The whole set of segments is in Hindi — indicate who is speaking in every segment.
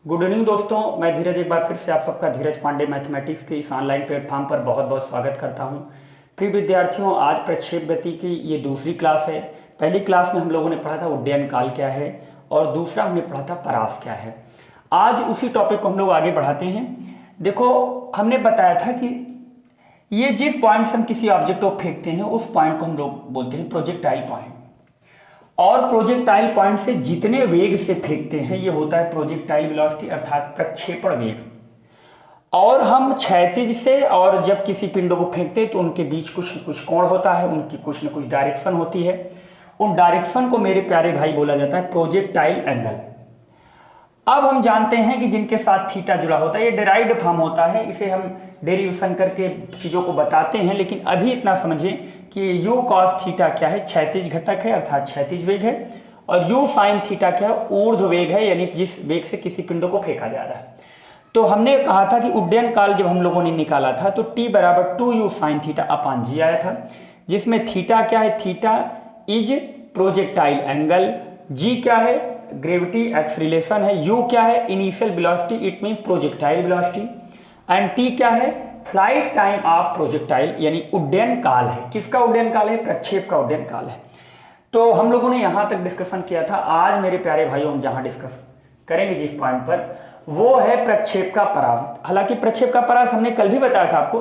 Speaker 1: गुड इवनिंग दोस्तों, मैं धीरज एक बार फिर से आप सबका धीरज पांडे मैथमेटिक्स के इस ऑनलाइन प्लेटफॉर्म पर बहुत बहुत स्वागत करता हूं। प्रिय विद्यार्थियों, आज प्रक्षेप गति की ये दूसरी क्लास है। पहली क्लास में हम लोगों ने पढ़ा था उड्डयन काल क्या है और दूसरा हमने पढ़ा था परास क्या है। आज उसी टॉपिक को हम लोग आगे बढ़ाते हैं। देखो, हमने बताया था कि ये जिस पॉइंट से हम किसी ऑब्जेक्ट को फेंकते हैं उस पॉइंट को हम लोग बोलते हैं प्रोजेक्टाइल पॉइंट, और प्रोजेक्टाइल पॉइंट से जितने वेग से फेंकते हैं ये होता है प्रोजेक्टाइल वेलोसिटी अर्थात प्रक्षेपण वेग। और हम क्षैतिज से और जब किसी पिंडों को फेंकते हैं तो उनके बीच कुछ न कुछ कोण होता है, उनकी कुछ न कुछ डायरेक्शन होती है। उन डायरेक्शन को मेरे प्यारे भाई बोला जाता है प्रोजेक्टाइल एंगल। अब हम जानते हैं कि जिनके साथ थीटा जुड़ा होता है, ये डिराइव्ड फॉर्म होता है, इसे हम डेरिवेशन करके चीज़ों को बताते हैं। लेकिन अभी इतना समझें कि यू कॉस थीटा क्या है, क्षैतिज घटक है अर्थात क्षैतिज वेग है, और यू साइन थीटा क्या है, ऊर्ध्व वेग है, यानी जिस वेग से किसी पिंडों को फेंका जा रहा है। तो हमने कहा था कि उड्डयन काल जब हम लोगों ने निकाला था तो t बराबर 2u साइन थीटा अपान जी आया था, जिसमें थीटा क्या है, थीटा इज प्रोजेक्टाइल एंगल, जी क्या है, ग्रेविटी एक्सरिलेशन है, u क्या है, initial velocity it means projectile velocity, and t क्या है, फ्लाइट टाइम ऑफ प्रोजेक्टाइल यानी उड्डयन काल है। किसका उड्डयन काल है, प्रक्षेप का उड्डयन काल है। तो हम लोगों ने यहां तक डिस्कशन किया था। आज मेरे प्यारे भाइयों हम जहां डिस्कस करेंगे जिस पॉइंट पर, वो है प्रक्षेप का परास। हालांकि प्रक्षेप का परास हमने कल भी बताया था आपको,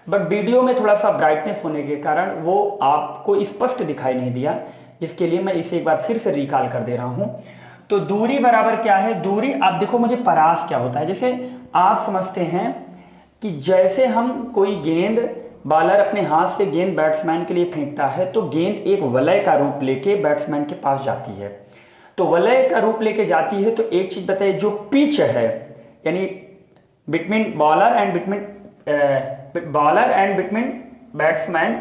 Speaker 1: बट वीडियो में थोड़ा सा ब्राइटनेस होने के कारण वो आपको स्पष्ट दिखाई नहीं दिया, जिसके लिए मैं इसे एक बार फिर से रिकॉल कर दे रहा हूं। तो दूरी बराबर क्या है, दूरी, आप देखो मुझे परास क्या होता है। जैसे आप समझते हैं कि जैसे हम कोई गेंद, बॉलर अपने हाथ से गेंद बैट्समैन के लिए फेंकता है तो गेंद एक वलय का रूप लेके बैट्समैन के पास जाती है। तो वलय का रूप लेके जाती है तो एक चीज बताइए, जो पिच है यानी between bowler and between batsman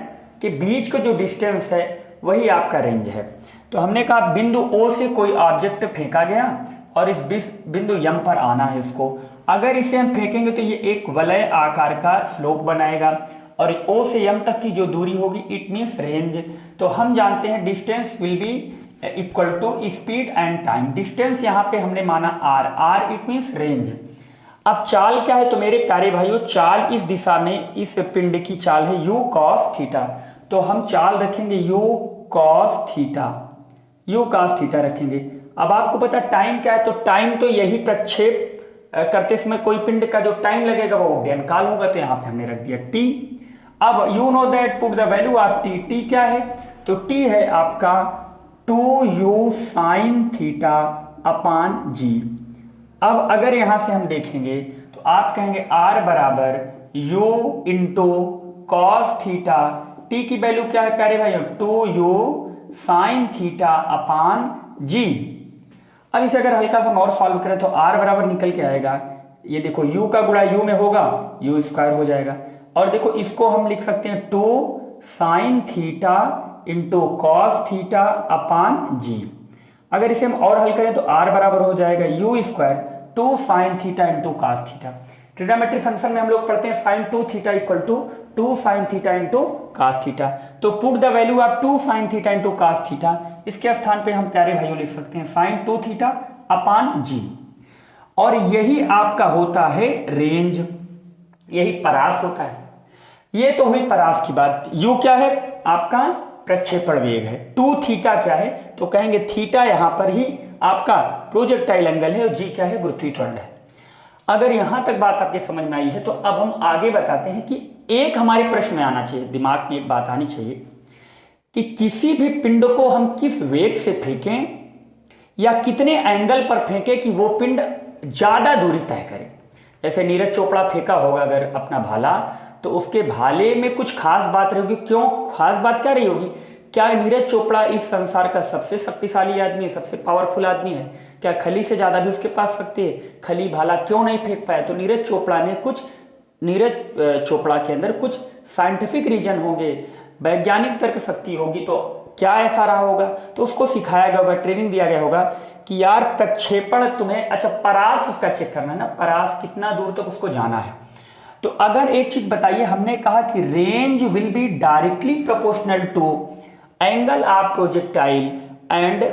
Speaker 1: के बीच का जो डिस्टेंस है वही आपका रेंज है। तो हमने कहा बिंदु O से कोई ऑब्जेक्ट फेंका गया और इस बिंदु M पर आना है इसको। अगर इसे हम फेंकेंगे तो ये एक वलय आकार का स्लोप बनाएगा, और O से M तक की जो दूरी होगी इट मीन्स रेंज। तो हम जानते हैं distance will be equal to speed and time. Distance यहाँ पे हमने माना r इट मीन्स रेंज। अब चाल क्या है, तो मेरे प्यारे भाइयों चाल इस दिशा में, इस पिंड की चाल है u cos थीटा। तो हम चाल रखेंगे u cos थीटा रखेंगे। अब आपको पता टाइम क्या है, तो टाइम तो यही प्रक्षेप करते समय कोई पिंड का जो टाइम लगेगा वो उड्डयन काल होगा, तो यहाँ पे हमने रख दिया t। अब you know that put the value of t। t क्या है, तो t है आपका 2u sine theta upon g। अब अगर यहां से हम देखेंगे तो आप कहेंगे r बराबर u into cos theta. t की वैल्यू क्या है प्यारे भाइयों, 2u sine theta upon g। अब इसे अगर हल्का सा और सॉल्व करें तो r बराबर निकल के आएगा, ये देखो u का गुणा u में होगा, u स्क्वायर हो जाएगा। और देखो इसको हम लिख सकते हैं 2 sine theta into cos theta upon g। अगर इसे हम और हल करें तो r बराबर हो जाएगा u square 2 sine theta into cos theta. Trigonometry function में हम लोग पढ़ते हैं sine 2 theta equal to 2 sine theta into cos theta. तो put the value of 2 sine theta into cos theta, इसके स्थान पे हम प्यारे भाइयों लिख सकते हैं साइन 2 थीटा अपान जी। और यही आपका होता है रेंज, यही परास होता है। ये तो हुई परास की बात। यू क्या है, आपका प्रक्षेपण वेग है। 2 थीटा क्या है, तो कहेंगे थीटा यहां पर ही आपका प्रोजेक्टाइल एंगल है, और जी क्या है, गुरुत्वीय त्वरण है। अगर यहां तक बात आपके समझ में आई है तो अब हम आगे बताते हैं कि एक हमारे प्रश्न में आना चाहिए, दिमाग में एक बात आनी चाहिए कि किसी भी पिंड को हम किस वेग से फेंकें या कितने एंगल पर फेंकें कि वो पिंड ज्यादा दूरी तय करे। जैसे नीरज चोपड़ा फेंका होगा अगर अपना भाला, तो उसके भाले में कुछ खास बात रहेगी। क्यों खास बात क्या रही होगी, क्या नीरज चोपड़ा इस संसार का सबसे शक्तिशाली आदमी है, सबसे पावरफुल आदमी है, क्या खली से ज्यादा भी उसके पास शक्ति है, खली भाला क्यों नहीं फेंक पाया। तो नीरज चोपड़ा के अंदर कुछ साइंटिफिक रीजन होंगे, वैज्ञानिक तर्क शक्ति होगी। तो क्या ऐसा रहा होगा, तो उसको सिखाया गया होगा, ट्रेनिंग दिया गया होगा कि यार प्रक्षेपण तुम्हें, अच्छा परास उसका चेक करना है ना, परास कितना दूर तक उसको जाना है। तो अगर एक चीज बताइए, हमने कहा कि range will be directly proportional to angle of projectile and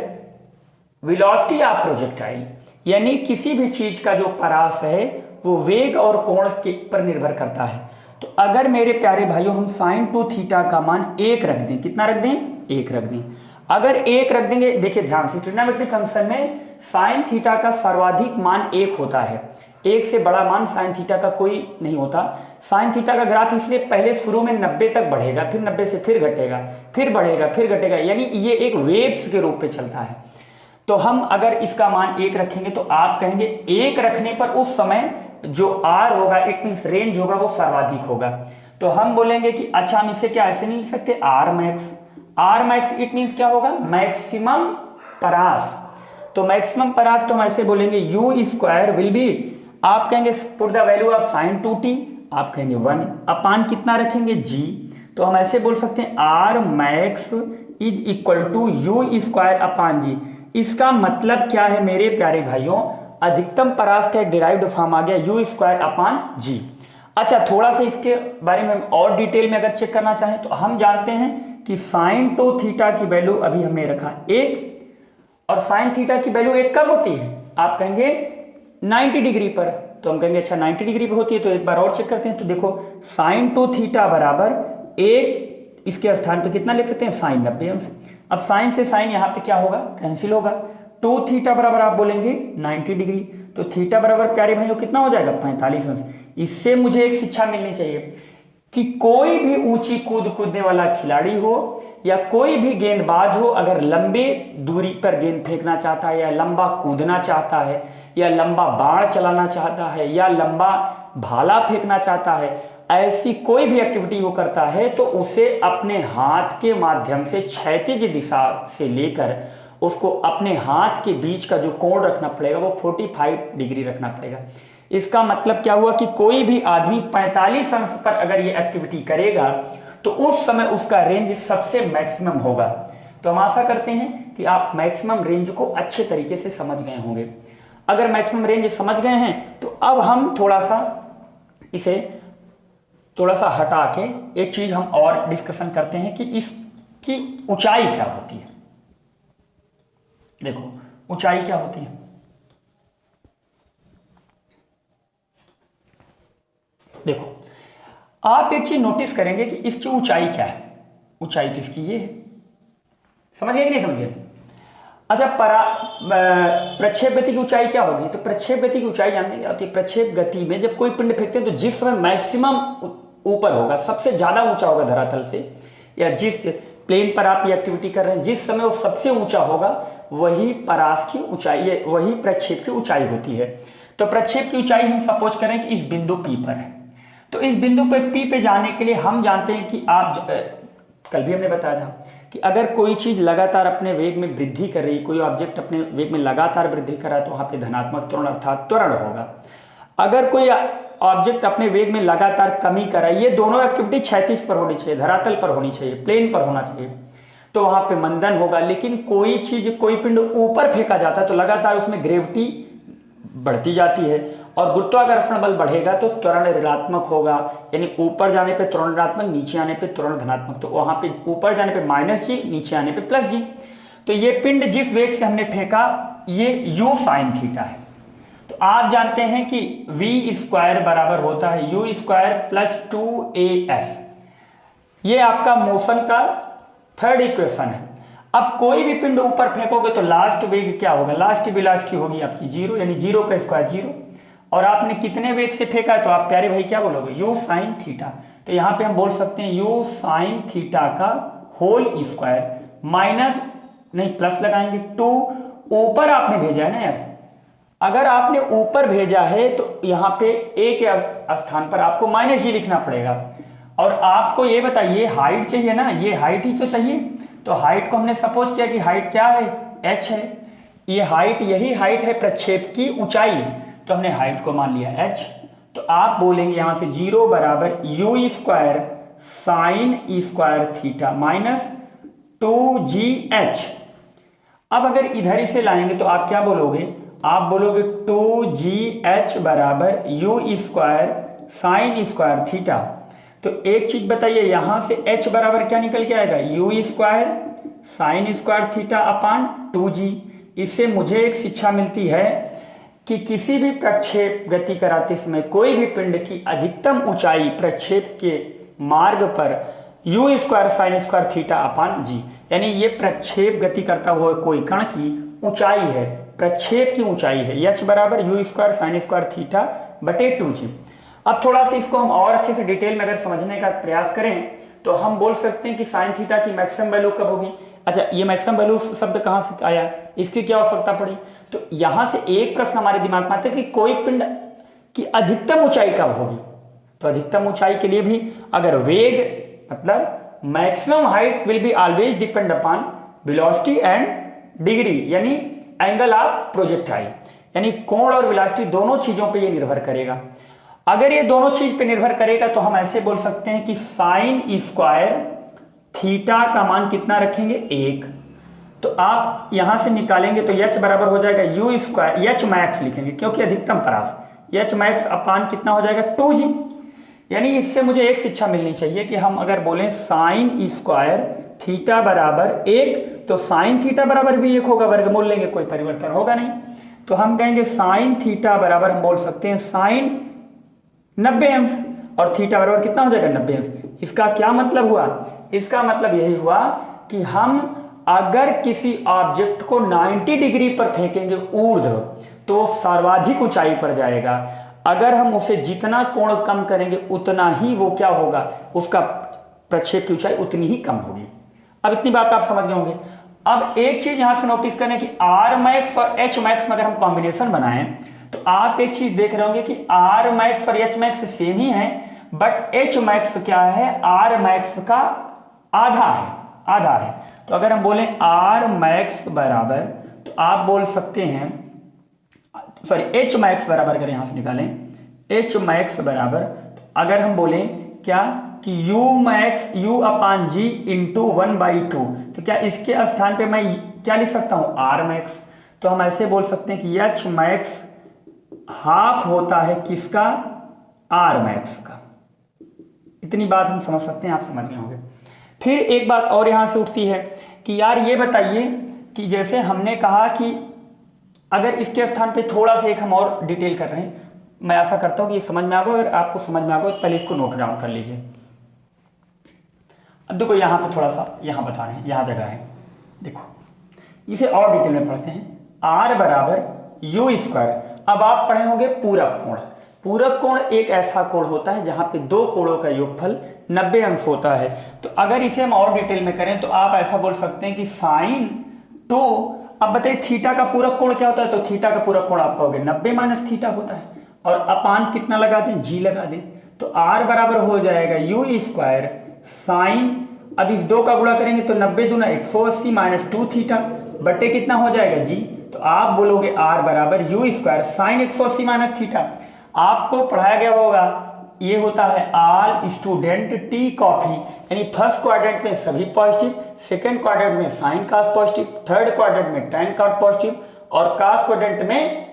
Speaker 1: velocity of projectile. यानी किसी भी चीज का जो परास है वो वेग और कोण के पर निर्भर करता है। तो अगर मेरे प्यारे भाइयों हम साइन 2 थीटा का मान 1 रख दें, कितना रख दें, 1 रख दें। अगर 1 रख देंगे, देखिए ध्यान से, ट्रिग्नोमेट्रिक फंक्शन में साइन थीटा का सर्वाधिक मान 1 होता है, 1 से बड़ा मान साइन थीटा का कोई नहीं होता। साइन थीटा का ग्राफ इसलिए पहले शुरू में 90 तक बढ़ेगा, फिर 90 से फिर घटेगा, फिर बढ़ेगा, फिर घटेगा, यानी ये एक वेव्स के रूप में चलता है। तो हम अगर इसका मान 1 रखेंगे तो आप कहेंगे 1 रखने पर उस समय जो R होगा, इट मीन्स रेंज होगा, वो सर्वाधिक होगा। तो हम बोलेंगे कि अच्छा हम इसे क्या ऐसे नहीं लिख सकते, R मैक्स इट मीन्स क्या होगा, मैक्सिमम परास। तो मैक्सिमम परास तो हम ऐसे बोलेंगे U स्क्वायर विल बी, आप कहेंगे put the value of sine 2t, आप कहेंगे 1 अपान कितना रखेंगे G। तो हम ऐसे बोल सकते हैं R max is equal to U square upon G। इसका मतलब क्या है मेरे प्यारे भाइयों, अधिकतम परास का एक डिराइव्ड फॉर्म आ गया U स्क्वायर अपान G। अच्छा, थोड़ा सा इसके बारे में और डिटेल में अगर चेक करना चाहें तो हम जानते हैं कि साइन 2 थीटा की वैल्यू अभी हमने रखा 1, और साइन थीटा की वैल्यू 1 कब होती है, आप कहेंगे 90 डिग्री पर। तो हम कहेंगे अच्छा 90 डिग्री पर होती है, तो एक बार और चेक करते हैं। तो देखो साइन 2 थीटा बराबर 1, इसके स्थान पर कितना लिख सकते हैं, साइन 90 अंश। अब साइन से साइन यहाँ पे क्या होगा, कैंसिल होगा। 2 थीटा बराबर आप बोलेंगे 90 डिग्री, तो थीटा बराबर प्यारे भाइयों कितना हो जाएगा, 45 अंश। इससे मुझे एक शिक्षा मिलनी चाहिए कि कोई भी ऊंची कूदने वाला खिलाड़ी हो या कोई भी गेंदबाज हो, अगर लंबे दूरी पर गेंद फेंकना चाहता है, या लंबा कूदना चाहता है, या लंबा बाण चलाना चाहता है, या लंबा भाला फेंकना चाहता है, ऐसी कोई भी एक्टिविटी वो करता है, तो उसे अपने हाथ के माध्यम से क्षैतिज दिशा से लेकर उसको अपने हाथ के बीच का जो कोण रखना पड़ेगा वो 45 डिग्री रखना पड़ेगा। इसका मतलब क्या हुआ कि कोई भी आदमी 45 अंश पर अगर ये एक्टिविटी करेगा तो उस समय उसका रेंज सबसे मैक्सिमम होगा। तो हम आशा करते हैं कि आप मैक्सिमम रेंज को अच्छे तरीके से समझ गए होंगे। अगर मैक्सिमम रेंज समझ गए हैं तो अब हम थोड़ा सा हटा के एक चीज हम और डिस्कशन करते हैं कि इसकी ऊंचाई क्या होती है। देखो ऊंचाई क्या होती है, देखो आप एक चीज नोटिस करेंगे कि इसकी ऊंचाई क्या है। ऊंचाई तो इसकी ये है, समझ गए कि नहीं समझे। अच्छा, प्रक्षेप गति की ऊंचाई क्या होगी, तो प्रक्षेप गति की ऊंचाई जानने क्या होती है। प्रक्षेप गति में जब कोई पिंड फेंकते हैं तो जिस समय मैक्सिमम ऊपर होगा, सबसे ज्यादा ऊंचा होगा धरातल से, या जिस प्लेन पर आप ये एक्टिविटी कर रहे हैं जिस समय वो सबसे ऊंचा होगा, वही परास की ऊंचाई, वही प्रक्षेप की ऊंचाई होती है। तो प्रक्षेप की ऊंचाई हम सपोज करें कि इस बिंदु P पर है, तो इस बिंदु पर P पे जाने के लिए हम जानते हैं कि आप कल भी हमने बताया था कि अगर कोई चीज लगातार अपने वेग में वृद्धि कर रही है, कोई ऑब्जेक्ट अपने वेग में लगातार वृद्धि कर रहा है, तो वहां पे धनात्मक त्वरण अर्थात त्वरण होगा। अगर कोई ऑब्जेक्ट अपने वेग में लगातार कमी कर रहा है, ये दोनों एक्टिविटी क्षैतिज पर होनी चाहिए, धरातल पर होनी चाहिए, प्लेन पर होना चाहिए, तो वहां पे मंदन होगा। लेकिन कोई चीज, कोई पिंड ऊपर फेंका जाता है तो लगातार उसमें ग्रेविटी बढ़ती जाती है और गुरुत्वाकर्षण बल बढ़ेगा तो त्वरण ऋणात्मक होगा, यानी ऊपर जाने पे त्वरण ऋणात्मक, नीचे आने पे त्वरण धनात्मक। तो वहां पे ऊपर जाने पे -g, नीचे आने पे +g। तो ये पिंड जिस वेग से हमने फेंका ये u साइन थीटा है। तो आप जानते हैं कि v स्क्वायर बराबर होता है u स्क्वायर प्लस 2as। ये आपका मोशन का थर्ड इक्वेशन है। अब कोई भी पिंड ऊपर फेंकोगे तो लास्ट वेग क्या होगा, लास्ट वेलोसिटी होगी आपकी 0, यानी 0 का स्क्वायर 0। और आपने कितने वेग से फेंका है तो आप प्यारे भाई क्या बोलोगे, u साइन थीटा। तो यहां पे हम बोल सकते हैं u साइन थीटा का होल स्क्वायर माइनस, नहीं प्लस लगाएंगे, 2 ऊपर आपने भेजा है ना यार। अगर आपने ऊपर भेजा है तो यहाँ पे a के स्थान पर आपको -g लिखना पड़ेगा। और आपको ये बताइए हाइट चाहिए ना, ये हाइट ही तो चाहिए। तो हाइट को हमने सपोज किया कि हाइट क्या है, h है। ये हाइट, यही हाइट है प्रक्षेप की ऊंचाई, तो हमने हाइट को मान लिया h। तो आप बोलेंगे यहां से 0 बराबर u square sine square theta minus 2gh। अब अगर इधर इसे लाएंगे तो आप क्या बोलोगे, आप बोलोगे 2gh बराबर u square sine square theta. तो एक चीज बताइए, यहां से h बराबर क्या निकल के आएगा, u square sine square theta अपान 2g। इससे मुझे एक शिक्षा मिलती है कि किसी भी प्रक्षेप गति कराते समय कोई भी पिंड की अधिकतम ऊंचाई प्रक्षेप के मार्ग पर u square sine square theta upon g, यानी ये प्रक्षेप गति करता हुआ कोई कण की ऊंचाई है, प्रक्षेप की ऊंचाई है h बराबर u square sine square theta बटे 2g। अब थोड़ा सा इसको हम और अच्छे से डिटेल में अगर समझने का प्रयास करें तो हम बोल सकते हैं कि साइन थीटा की मैक्सिमम वैल्यू कब होगी। अच्छा, ये मैक्सिमम वैल्यू शब्द कहाँ से आया, इसकी क्या आवश्यकता पड़ी, तो यहां से एक प्रश्न हमारे दिमाग में आता है कि कोई पिंड की अधिकतम ऊंचाई कब होगी। तो अधिकतम ऊंचाई के लिए भी अगर वेग मतलब maximum height will be always depend upon velocity and degree, यानी एंगल ऑफ प्रोजेक्टाइल, यानी कोण और वेलोसिटी दोनों चीजों पे ये निर्भर करेगा। अगर ये दोनों चीज पे निर्भर करेगा तो हम ऐसे बोल सकते हैं कि साइन स्क्वायर थीटा का मान कितना रखेंगे 1, तो आप यहां से निकालेंगे तो h बराबर हो जाएगा u स्क्वायर, h मैक्स लिखेंगे क्योंकि अधिकतम परास, h मैक्स अपान कितना हो जाएगा 2g। यानी इससे मुझे एक शिक्षा मिलनी चाहिए कि हम अगर बोलें साइन स्क्वायर थीटा बराबर 1 तो साइन थीटा बराबर भी 1 होगा, वर्गमूल लेंगे कोई परिवर्तन होगा नहीं, तो हम कहेंगे साइन थीटा बराबर हम बोल सकते हैं साइन 90 अंश और थीटा बराबर कितना हो जाएगा 90 अंश। इसका क्या मतलब हुआ, इसका मतलब यही हुआ कि हम अगर किसी ऑब्जेक्ट को 90 डिग्री पर फेंकेंगे ऊर्ध्व तो सर्वाधिक ऊंचाई पर जाएगा, अगर हम उसे जितना कोण कम करेंगे उतना ही वो क्या होगा, उसका प्रक्षेप की ऊंचाई उतनी ही कम होगी। अब इतनी बात आप समझ गए होंगे। अब एक चीज यहां से नोटिस करें कि आर मैक्स और एच मैक्स में अगर हम कॉम्बिनेशन बनाएं तो आप एक चीज देख रहे होंगे कि आर मैक्स और एच मैक्स सेम ही है, बट एच मैक्स क्या है, आर मैक्स का आधा है। तो अगर हम बोलें आर मैक्स बराबर, तो आप बोल सकते हैं, सॉरी एच मैक्स बराबर अगर यहां से निकालें एच मैक्स बराबर, अगर हम बोलें क्या कि u मैक्स u अपान जी इंटू 1/2, तो क्या इसके स्थान पे मैं क्या लिख सकता हूं r मैक्स, तो हम ऐसे बोल सकते हैं कि h मैक्स हाफ होता है किसका, r मैक्स का। इतनी बात हम समझ सकते हैं, आप समझ गए होंगे। फिर एक बात और यहां से उठती है कि यार ये बताइए कि जैसे हमने कहा कि अगर इसके स्थान पे थोड़ा सा एक हम और डिटेल कर रहे हैं, मैं आशा करता हूं कि ये समझ में आ गया, अगर आपको समझ में आ गया तो पहले इसको नोट डाउन कर लीजिए। अब देखो यहां पे थोड़ा सा यहां बता रहे हैं, यहां जगह है, देखो इसे और डिटेल में पढ़ते हैं। r बराबर यू स्क्वायर, अब आप पढ़े होंगे पूरक कोण। पूरक कोण एक ऐसा कोण होता है जहां पे दो कोणों का योगफल 90 अंश होता है। तो अगर इसे हम और डिटेल में करें तो आप ऐसा बोल सकते हैं कि साइन 2, अब बताइए थीटा का पूरक कोण क्या होता है, तो थीटा का पूरक कोण आप कहोगे 90 माइनस थीटा होता है, और अपान कितना लगा दें, जी लगा दें, तो r बराबर हो जाएगा यू स्क्वायर साइन, अब इस दो का गुणा करेंगे तो 90 दूना 180 माइनस 2 थीटा बटे कितना हो जाएगा जी, तो आप बोलोगे r बराबर you square sine 180 minus theta. आपको पढ़ाया गया होगा, ये होता है ऑल स्टूडेंट टी कॉफी, यानी फर्स्ट क्वाड्रेंट में सभी पॉजिटिव, सेकंड क्वाड्रेंट में sine cos positive, third quadrant में टैन कॉस पॉजिटिव, और कॉस क्वाड्रेंट में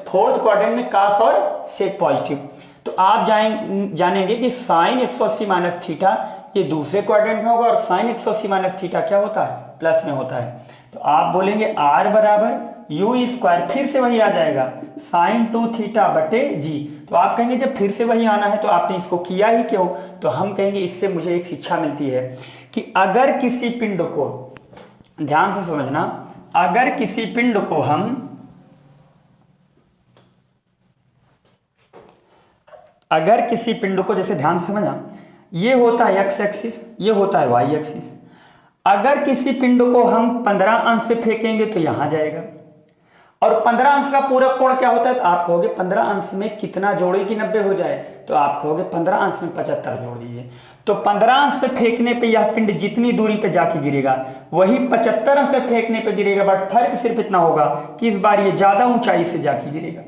Speaker 1: फोर्थ क्वाड्रेंट में कॉस और सेक पॉजिटिव। तो आप जानेंगे कि साइन 180 माइनस थीटा ये दूसरे क्वाड्रेंट में होगा, और साइन 180 माइनस थीटा क्या होता है, प्लस में होता है। तो आप बोलेंगे r बराबर यू स्क्वायर, फिर से वही आ जाएगा साइन 2 थीटा बटे जी। तो आप कहेंगे जब फिर से वही आना है तो आपने इसको किया ही क्यों, तो हम कहेंगे इससे मुझे एक शिक्षा मिलती है कि अगर किसी पिंड को, ध्यान से समझना, अगर किसी पिंड को हम जैसे ध्यान से समझना, ये होता है x एक्सिस, ये होता है y एक्सिस, अगर किसी पिंड को हम 15 अंश से फेंकेंगे तो यहां जाएगा, और 15 अंश का पूरक कोण क्या होता है, तो आप कहोगे 15 अंश में कितना जोड़े कि 90 हो जाए, तो आप कहोगे 15 अंश में 75 जोड़ दीजिए। तो 15 अंश पे फेंकने पे यह पिंड जितनी दूरी पे जाके गिरेगा वही 75 अंश पे फेंकने पे गिरेगा, बट फर्क सिर्फ इतना होगा कि इस बार ये ज्यादा ऊंचाई से जाके गिरेगा।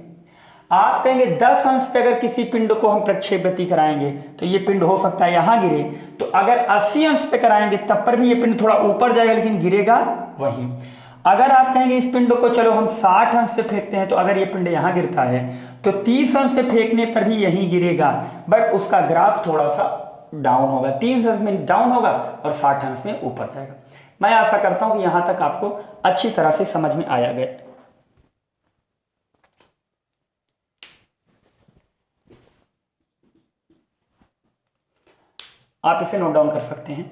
Speaker 1: आप कहेंगे 10 अंश पे अगर किसी पिंड को हम प्रक्षेप गति कराएंगे तो ये पिंड हो सकता है यहां गिरे, तो अगर 80 अंश पे कराएंगे तब पर भी ये पिंड थोड़ा ऊपर जाएगा लेकिन गिरेगा वही। अगर आप कहेंगे इस पिंड को चलो हम 60 अंश पे फेंकते हैं, तो अगर ये पिंड यहां गिरता है तो 30 अंश पे फेंकने पर भी यहीं गिरेगा, बट उसका ग्राफ थोड़ा सा डाउन होगा, 30 अंश में डाउन होगा और 60 अंश में ऊपर जाएगा। मैं आशा करता हूं कि यहां तक आपको अच्छी तरह से समझ में आया गया। आप इसे नोट डाउन कर सकते हैं।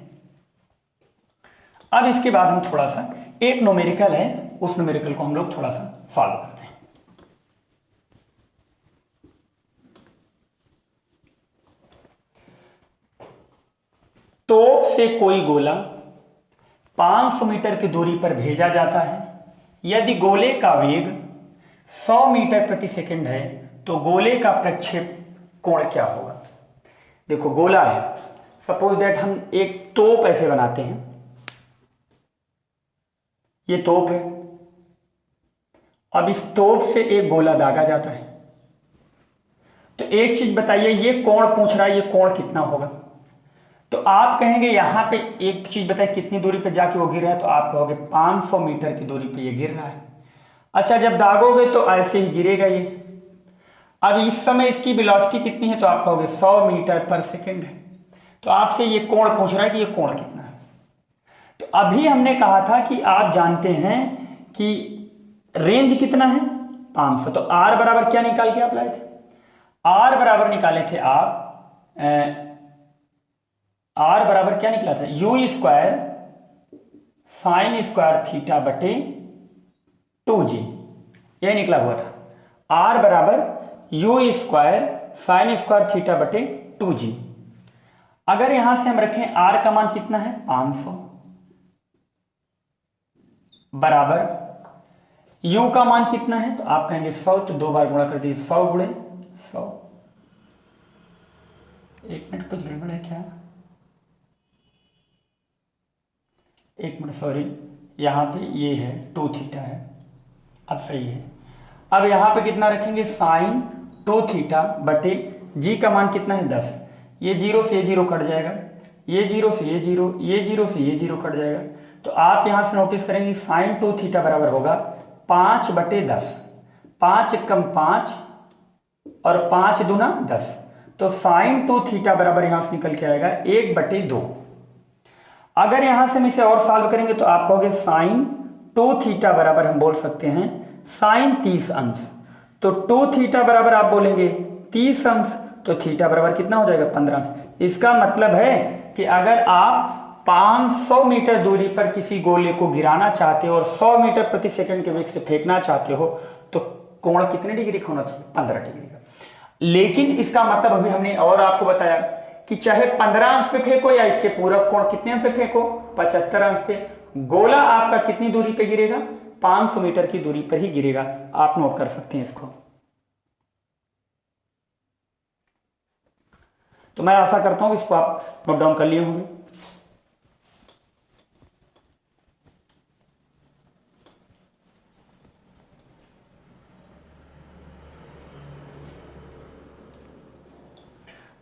Speaker 1: अब इसके बाद हम थोड़ा सा एक न्यूमेरिकल है, उस न्यूमेरिकल को हम लोग थोड़ा सा सॉल्व करते हैं। तोप से कोई गोला 500 मीटर की दूरी पर भेजा जाता है। यदि गोले का वेग 100 मीटर प्रति सेकंड है तो गोले का प्रक्षेप कोण क्या होगा। देखो गोला है, सपोज दैट हम एक तोप ऐसे बनाते हैं, ये तोप है। अब इस तोप से एक गोला दागा जाता है। तो एक चीज बताइए, ये कोण पूछ रहा है, ये कोण कितना होगा। तो आप कहेंगे यहां पे एक चीज बताइए कितनी दूरी पे जाके वो गिर रहा है, तो आप कहोगे 500 मीटर की दूरी पे ये गिर रहा है। अच्छा, जब दागोगे तो ऐसे ही गिरेगा ये। अब इस समय इसकी वेलोसिटी कितनी है, तो आप कहोगे 100 मीटर पर सेकेंड है। तो आपसे ये कोण पूछ रहा है कि ये कोण कितना है। तो अभी हमने कहा था कि आप जानते हैं कि रेंज कितना है, 500। तो आर बराबर क्या निकाल के आप लाए थे, आर बराबर निकाले थे आप आर बराबर क्या निकला था, you square sine square theta बटे 2g, यही निकला हुआ था। आर बराबर you square sine square theta बटे 2g। अगर यहां से हम रखें आर का मान कितना है 500 बराबर u का मान कितना है, तो आप कहेंगे 100, तो 2 बार गुणा कर दीजिए, 100 गुणे 100। एक मिनट, कुछ गड़बड़ है क्या, एक मिनट सॉरी, यहाँ पे ये है 2 थीटा है, अब सही है। अब यहाँ पे कितना रखेंगे, साइन 2 थीटा बटे जी का मान कितना है 10। ये 0 से ये 0 कट जाएगा, ये 0 से ये 0, ये 0 से ये 0 कट जाएगा। तो आप यहाँ से नोटिस करेंगे साइन 2 थीटा बराबर होगा 5 बटे 10, 5 कम 5 और 5 दूना 10। तो साइन 2 थीटा बराबर यहाँ से निकल के आएगा 1 बटे 2। अगर यहां से हम इसे और सॉल्व करेंगे तो आप कहोगे साइन 2 थीटा बराबर हम बोल सकते हैं साइन 30 अंश। तो 2 थीटा बराबर आप बोलेंगे 30 अंश, तो थीटा बराबर कितना हो जाएगा 15 अंश। इसका मतलब है कि अगर आप 500 मीटर दूरी पर किसी गोले को गिराना चाहते हो और 100 मीटर प्रति सेकंड के वेग से फेंकना चाहते हो तो कोण कितने डिग्री का होना चाहिए, 15 डिग्री का। लेकिन इसका मतलब अभी हमने और आपको बताया कि चाहे 15 अंश पे फेंको या इसके पूरक कोण कितने अंश पे फेंको, 75 अंश पे, गोला आपका कितनी दूरी पे गिरेगा, 500 मीटर की दूरी पर ही गिरेगा। आप नोट कर सकते हैं इसको। तो मैं आशा करता हूं कि इसको आप नोट डाउन कर लिए होंगे।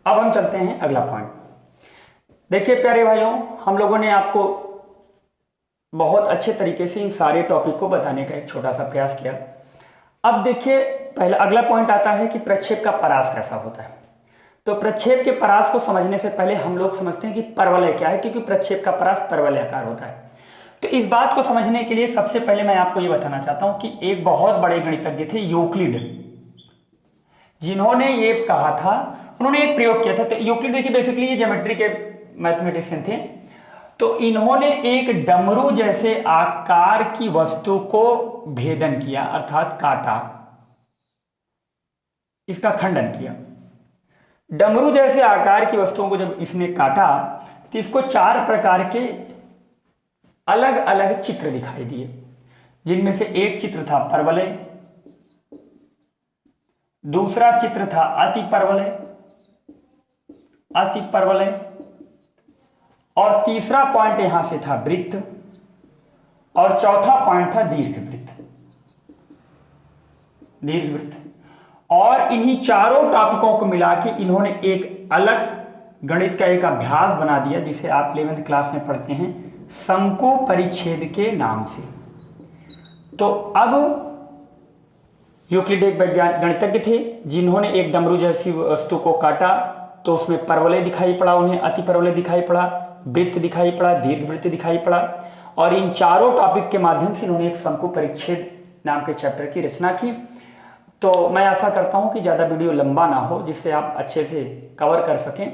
Speaker 1: अब हम चलते हैं अगला पॉइंट। देखिए प्यारे भाइयों, हम लोगों ने आपको बहुत अच्छे तरीके से इन सारे टॉपिक को बताने का एक छोटा सा प्रयास किया। अब देखिए पहला अगला पॉइंट आता है कि प्रक्षेप का परास कैसा होता है। तो प्रक्षेप के परास को समझने से पहले हम लोग समझते हैं कि परवलय क्या है, क्योंकि प्रक्षेप का परास परवलयाकार होता है। तो इस बात को समझने के लिए सबसे पहले मैं आपको ये बताना चाहता हूं कि एक बहुत बड़े गणितज्ञ थे यूक्लिड, जिन्होंने ये कहा था, उन्होंने एक प्रयोग किया था। तो यूक्लिड देखिए बेसिकली ये ज्योमेट्री के मैथमेटिशियन थे। तो इन्होंने एक डमरू जैसे आकार की वस्तु को भेदन किया, अर्थात काटा, इसका खंडन किया। डमरू जैसे आकार की वस्तुओं को जब इसने काटा तो इसको 4 प्रकार के अलग अलग चित्र दिखाई दिए, जिनमें से एक चित्र था परवलय, दूसरा चित्र था अति परवलय, अति परवलय, और तीसरा पॉइंट यहां से था वृत्त, और चौथा पॉइंट था दीर्घवृत्त, दीर्घवृत्त। और इन्हीं चारों टॉपिकों को मिला के इन्होंने एक अलग गणित का एक अभ्यास बना दिया, जिसे आप 11th क्लास में पढ़ते हैं शंकु परिच्छेद के नाम से। तो अब यूक्लिड एक गणितज्ञ थे जिन्होंने एक डमरू जैसी वस्तु को काटा, तो उसमें परवलय दिखाई पड़ा, उन्हें अति परवलय दिखाई पड़ा, वृत्त दिखाई पड़ा, दीर्घवृत्त दिखाई पड़ा, और इन चारों टॉपिक के माध्यम से इन्होंने एक शंकु परिच्छेद नाम के चैप्टर की रचना की। तो मैं आशा करता हूं कि ज़्यादा वीडियो लंबा ना हो, जिससे आप अच्छे से कवर कर सकें।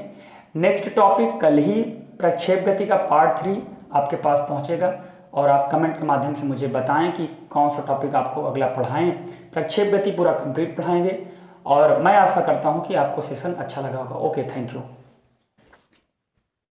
Speaker 1: नेक्स्ट टॉपिक कल ही प्रक्षेप गति का पार्ट 3 आपके पास पहुंचेगा और आप कमेंट के माध्यम से मुझे बताएं कि कौन सा टॉपिक आपको अगला पढ़ाएं। प्रक्षेप गति पूरा कंप्लीट पढ़ाएंगे और मैं आशा करता हूं कि आपको सेशन अच्छा लगा होगा। Okay, thank you.